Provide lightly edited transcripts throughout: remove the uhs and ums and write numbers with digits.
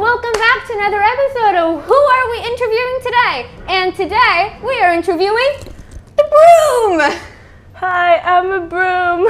welcome back to another episode of Who Are We Interviewing Today? And today we are interviewing the Broom! Hi, I'm a Broom.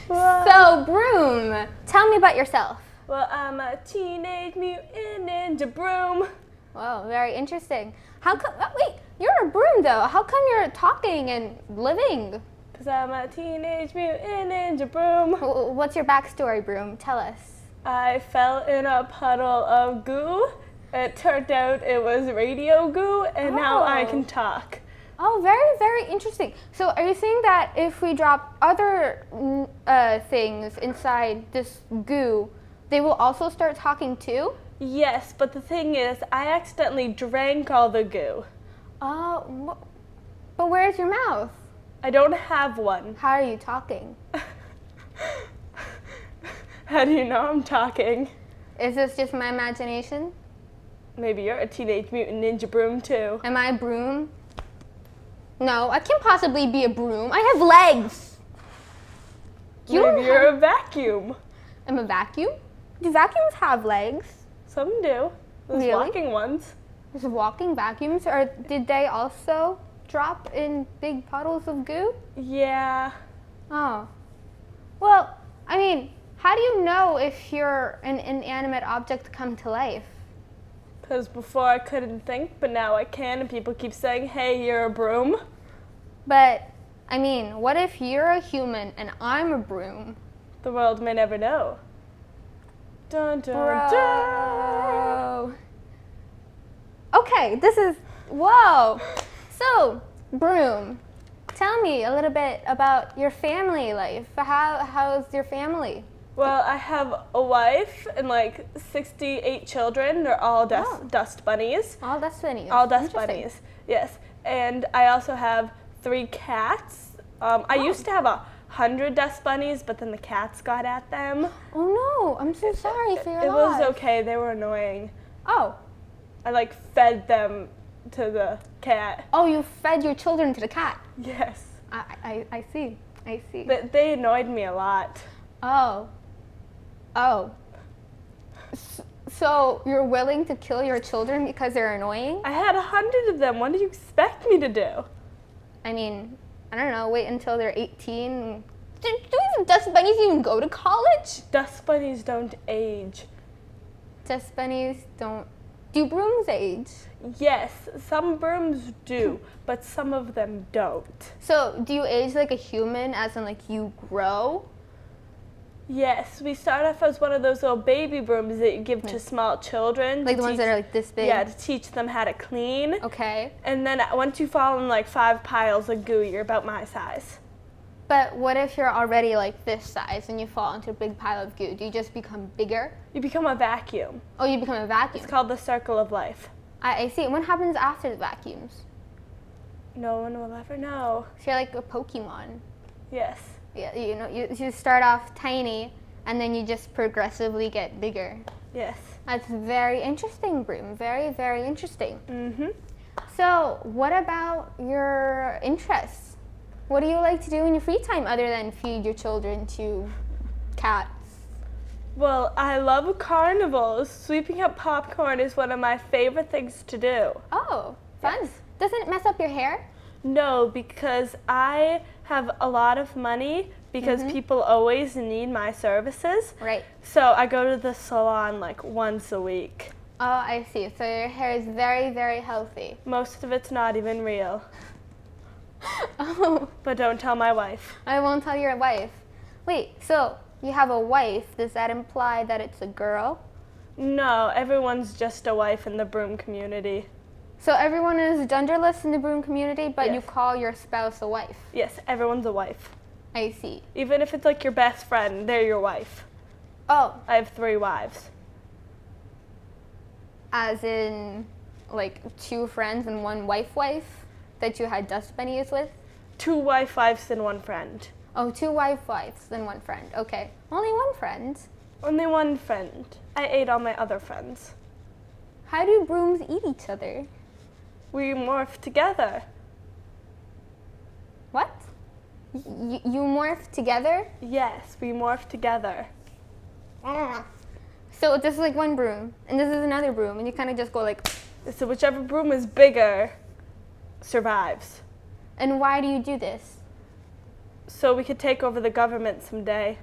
So, Broom, tell me about yourself. Well, I'm a teenage mutant ninja Broom. Whoa, very interesting. How come, wait, you're a Broom though. How come you're talking and living? Because I'm a teenage mutant ninja Broom. What's your backstory, Broom? Tell us. I fell in a puddle of goo. It turned out it was radio goo, and now I can talk. Oh, very, very interesting. So are you saying that if we drop other things inside this goo, they will also start talking too? Yes, but the thing is, I accidentally drank all the goo. Oh, but where's your mouth? I don't have one. How are you talking? How do you know I'm talking? Is this just my imagination? Maybe you're a teenage mutant ninja Broom too. Am I a broom? No, I can't possibly be a broom. I have legs. Maybe you're a vacuum. I'm a vacuum? Do vacuums have legs? Some do. Those Really? walking ones. There's walking vacuums, or did they also drop in big puddles of goo? Yeah. Oh. Well, I mean, how do you know if you're an inanimate object come to life? Because before I couldn't think, but now I can, and people keep saying, hey, you're a broom. But, I mean, what if you're a human and I'm a broom? The world may never know. Dun, dun, Bro. dun. Okay, this is, whoa. So, Broom, tell me a little bit about your family life. How's your family? Well, I have a wife and like 68 children. They're all dust bunnies. All dust bunnies. All dust Interesting. bunnies, yes. And I also have 3 cats. I used to have 100 dust bunnies, but then the cats got at them. Oh no, I'm so sorry for your It loss. was okay, they were annoying. Oh. I like fed them to the cat. Oh, you fed your children to the cat. Yes. I see. I see. They annoyed me a lot. Oh. So you're willing to kill your children because they're annoying? I had 100 of them. What do you expect me to do? I mean, I don't know, wait until they're 18. Do even dust bunnies even go to college? Dust bunnies don't age. Dust bunnies don't. Do brooms age? Yes, some brooms do, but some of them don't. So do you age like a human, as in like you grow? Yes, we start off as one of those little baby brooms that you give to small children. Like the ones that are like this big? Yeah, to teach them how to clean. Okay. And then once you fall in like 5 piles of goo, you're about my size. But what if you're already like this size and you fall into a big pile of goo? Do you just become bigger? You become a vacuum. Oh, you become a vacuum. It's called the circle of life. I see. What happens after the vacuums? No one will ever know. So you're like a Pokemon. Yes. Yeah, you know, you start off tiny and then you just progressively get bigger. Yes. That's very interesting, Broom. Very, very interesting. Mm-hmm. So, what about your interests? What do you like to do in your free time other than feed your children to cats? Well, I love carnivals. Sweeping up popcorn is one of my favorite things to do. Oh, fun. Yes. Doesn't it mess up your hair? No, because I have a lot of money because people always need my services. Right. So I go to the salon like once a week. Oh, I see. So your hair is very, very healthy. Most of it's not even real. Oh, But don't tell my wife. I won't tell your wife. Wait, so you have a wife. Does that imply that it's a girl? No, everyone's just a wife in the Broom community. So everyone is genderless in the Broom community, but you Yes. call your spouse a wife. Yes, everyone's a wife. I see. Even if it's like your best friend, they're your wife. Oh, I have 3 wives. as in like 2 friends and 1 wife that you had dust bunnies with? 2 wives and 1 friend. Oh, 2 wives and 1 friend. Okay. Only 1 friend. Only 1 friend. I ate all my other friends. How do brooms eat each other? We morph together. What? You morph together? Yes, we morph together. So this is like one broom, and this is another broom, and you kind of just go like. So whichever broom is bigger survives. And why do you do this? So we could take over the government someday.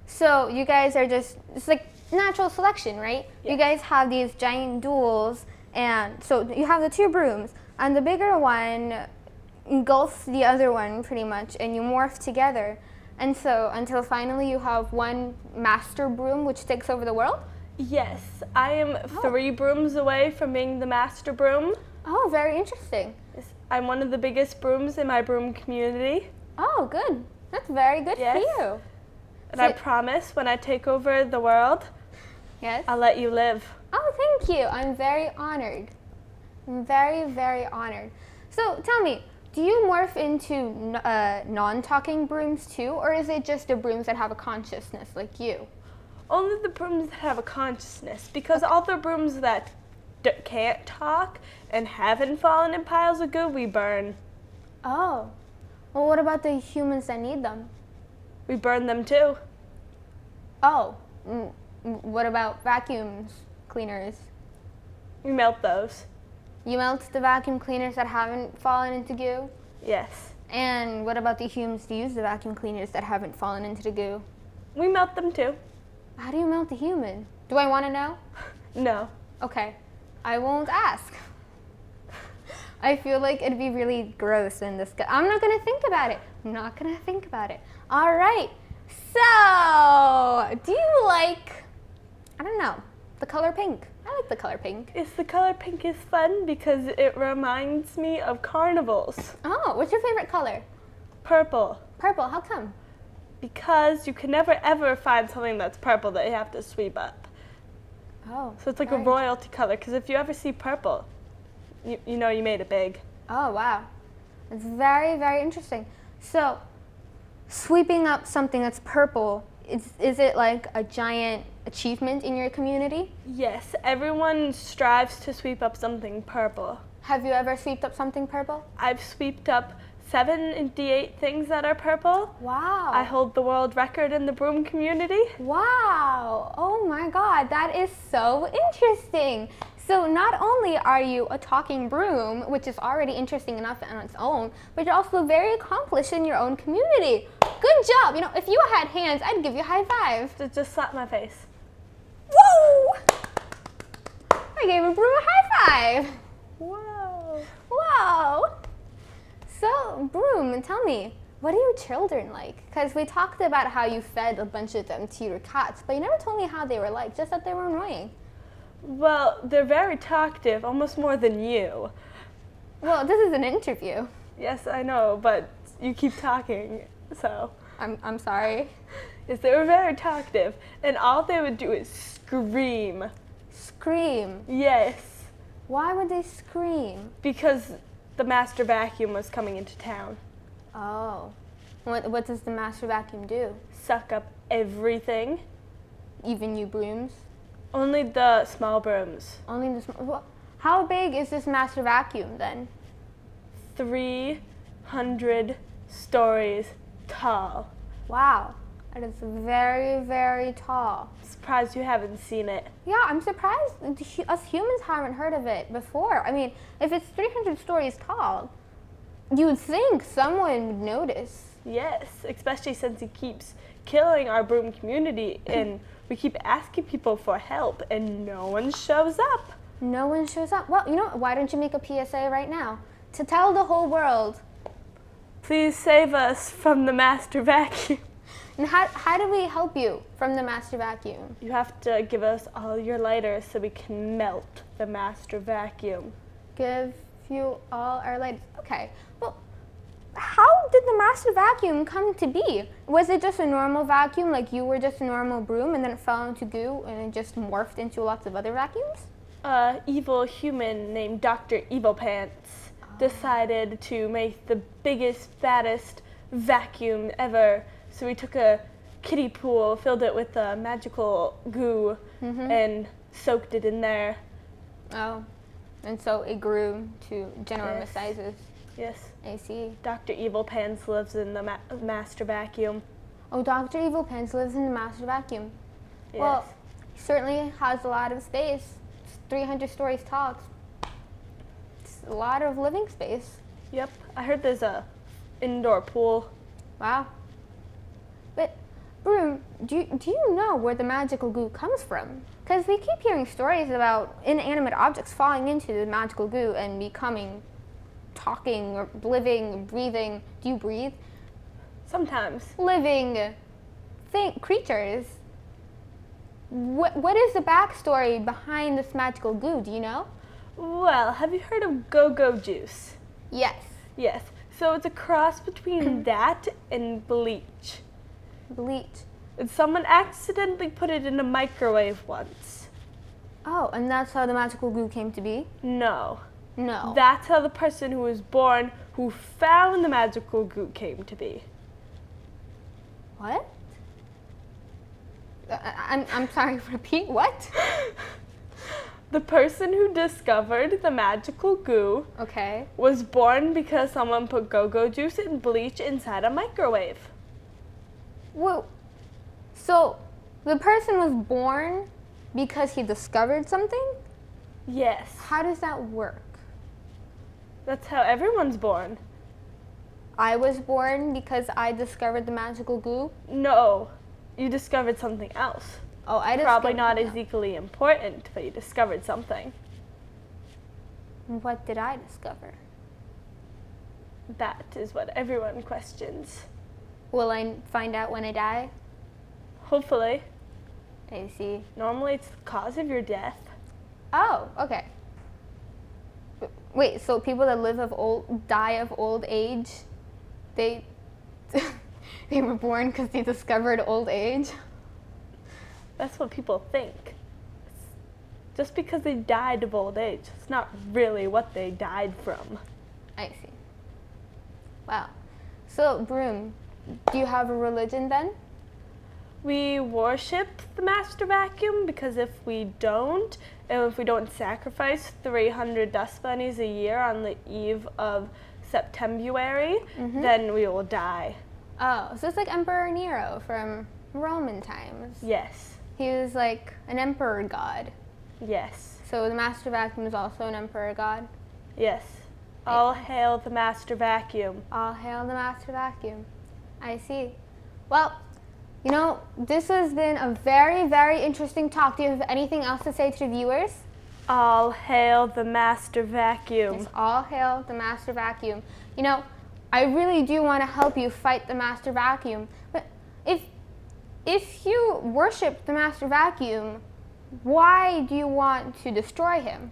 So you guys are just, it's like natural selection, right? Yeah. You guys have these giant duels, and so you have the two brooms, and the bigger one engulfs the other one pretty much, and you morph together. And so until finally you have one master broom which takes over the world? Yes, I am 3 brooms away from being the master broom. Oh, very interesting. I'm one of the biggest brooms in my broom community. Oh, good. That's very good Yes. for you. And So- I promise when I take over the world, Yes? I'll let you live. Oh, thank you. I'm very honored. I'm very, very honored. So tell me, do you morph into non-talking brooms too, or is it just the brooms that have a consciousness like you? Only the brooms that have a consciousness, because all the brooms that can't talk and haven't fallen in piles of goo, we burn. Oh. Well, what about the humans that need them? We burn them too. Oh. What about vacuums cleaners? We melt those. You melt the vacuum cleaners that haven't fallen into goo? Yes. And what about the humans to use the vacuum cleaners that haven't fallen into the goo? We melt them too. How do you melt the human? Do I want to know? No. Okay. I won't ask. I feel like it'd be really gross and disgusting. I'm not going to think about it. I'm not going to think about it. All right. So, do you like, I don't know, the color pink? I like the color pink. It's the color pink is fun because it reminds me of carnivals. Oh, what's your favorite color? Purple. Purple. How come? Because you can never ever find something that's purple that you have to sweep up. Oh. So it's like very a royalty color, because if you ever see purple, you know you made it big. Oh, wow. It's very, very interesting. So, sweeping up something that's purple, is it like a giant achievement in your community? Yes, everyone strives to sweep up something purple. Have you ever swept up something purple? I've swept up 78 things that are purple. Wow. I hold the world record in the broom community. Wow. Oh my God, that is so interesting. So not only are you a talking broom, which is already interesting enough on its own, but you're also very accomplished in your own community. Good job. You know, if you had hands, I'd give you a high five. Just slap my face. Whoa! I gave a broom a high five. Whoa. Whoa. So, Broom, tell me, what are your children like? Because we talked about how you fed a bunch of them to your cats, but you never told me how they were like, just that they were annoying. Well, they're very talkative, almost more than you. Well, this is an interview. Yes, I know, but you keep talking, so. I'm sorry. Yes, they were very talkative, and all they would do is scream. Scream. Yes, Why would they scream? because the master vacuum was coming into town. Oh. What does the master vacuum do? Suck up everything. Even you brooms? Only the small brooms. Only the How big is this master vacuum then? 300 stories tall. Wow. That is very, very tall. Surprised you haven't seen it. Yeah, I'm surprised us humans haven't heard of it before. I mean, if it's 300 stories tall, you would think someone would notice. Yes, especially since he keeps killing our broom community and we keep asking people for help and no one shows up. No one shows up. Well, you know what? Why don't you make a PSA right now to tell the whole world? Please save us from the master vacuum. And how do we help you from the master vacuum? You have to give us all your lighters so we can melt the master vacuum. Give you all our lighters. Okay. Well, how did the master vacuum come to be? Was it just a normal vacuum, like you were just a normal broom, and then it fell into goo and it just morphed into lots of other vacuums? Evil human named Dr. Evil Pants decided to make the biggest, fattest vacuum ever. So we took a kiddie pool, filled it with magical goo, and soaked it in there. Oh, and so it grew to ginormous Yes. sizes. Yes. I see. Dr. Evil Pants lives in the master vacuum. Oh, Dr. Evil Pants lives in the master vacuum. Yes. Well, He certainly has a lot of space. It's 300 stories tall. It's a lot of living space. Yep, I heard there's a indoor pool. Wow. But, Broom, do you know where the magical goo comes from? Because we keep hearing stories about inanimate objects falling into the magical goo and becoming talking or living, breathing. Do you breathe? Sometimes. Living creatures. What is the backstory behind this magical goo? Do you know? Well, have you heard of go-go juice? Yes. Yes. So it's a cross between that and bleach. Bleach. And someone accidentally put it in a microwave once. Oh, and that's how the magical goo came to be? No. No. That's how the person who was born who found the magical goo came to be. What? I'm sorry, repeat, what? The person who discovered the magical goo Okay. was born because someone put go-go juice and bleach inside a microwave. Whoa. So, the person was born because he discovered something? Yes. How does that work? That's how everyone's born. I was born because I discovered the magical goo? No, you discovered something else. Oh, I discovered... Probably not as equally important, but you discovered something. What did I discover? That is what everyone questions. Will I find out when I die? Hopefully. I see. Normally it's the cause of your death. Oh, okay. Wait, so people that die of old age, they they were born because they discovered old age? That's what people think. Just because they died of old age, it's not really what they died from. I see. Wow. So, Broom, do you have a religion then? We worship the master vacuum because if we don't sacrifice 300 dust bunnies a year on the eve of September, then we will die. Oh, so it's like Emperor Nero from Roman times. Yes. He was like an emperor god. Yes. So the master vacuum is also an emperor god? Yes. All hail the master vacuum. All hail the master vacuum. I see. Well, you know, this has been a very, very interesting talk. Do you have anything else to say to the viewers? All hail the master vacuum. Yes, all hail the master vacuum. You know, I really do want to help you fight the master vacuum. But if you worship the master vacuum, why do you want to destroy him?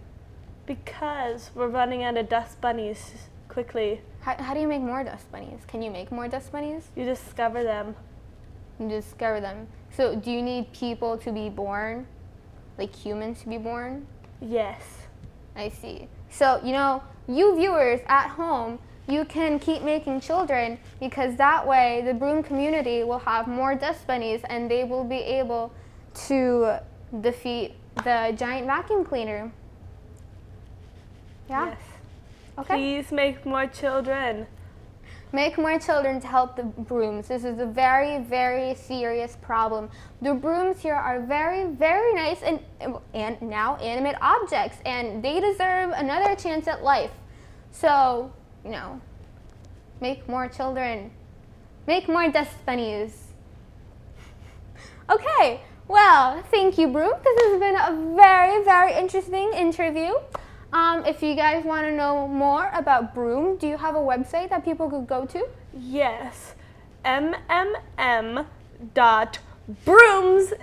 Because we're running out of dust bunnies quickly. How do you make more dust bunnies? Can you make more dust bunnies? You discover them. You discover them. So do you need people to be born? Like humans to be born? Yes. I see. So, you know, you viewers at home, you can keep making children because that way the Broom community will have more dust bunnies and they will be able to defeat the giant vacuum cleaner. Yeah? Yes. Okay. Please make more children. Make more children to help the Brooms. This is a very, very serious problem. The Brooms here are very, very nice and now animate objects, and they deserve another chance at life. So, you know, make more children. Make more dust bunnies. Okay, well, thank you, Broom. This has been a very, very interesting interview. If you guys want to know more about Broom, do you have a website that people could go to? Yes. mmm.brooms,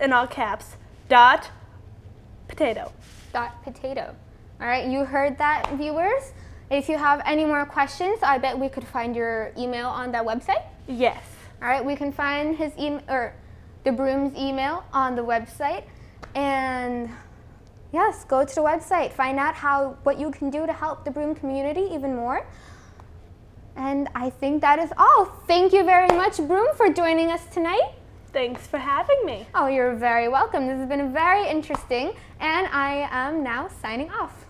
in all caps, .potato. .potato. All right, you heard that, viewers? If you have any more questions, I bet we could find your email on that website. Yes. All right, we can find his email or the Broom's email on the website, and yes, go to the website, find out what you can do to help the Broom community even more. And I think that is all. Thank you very much, Broom, for joining us tonight. Thanks for having me. Oh, you're very welcome. This has been very interesting, and I am now signing off.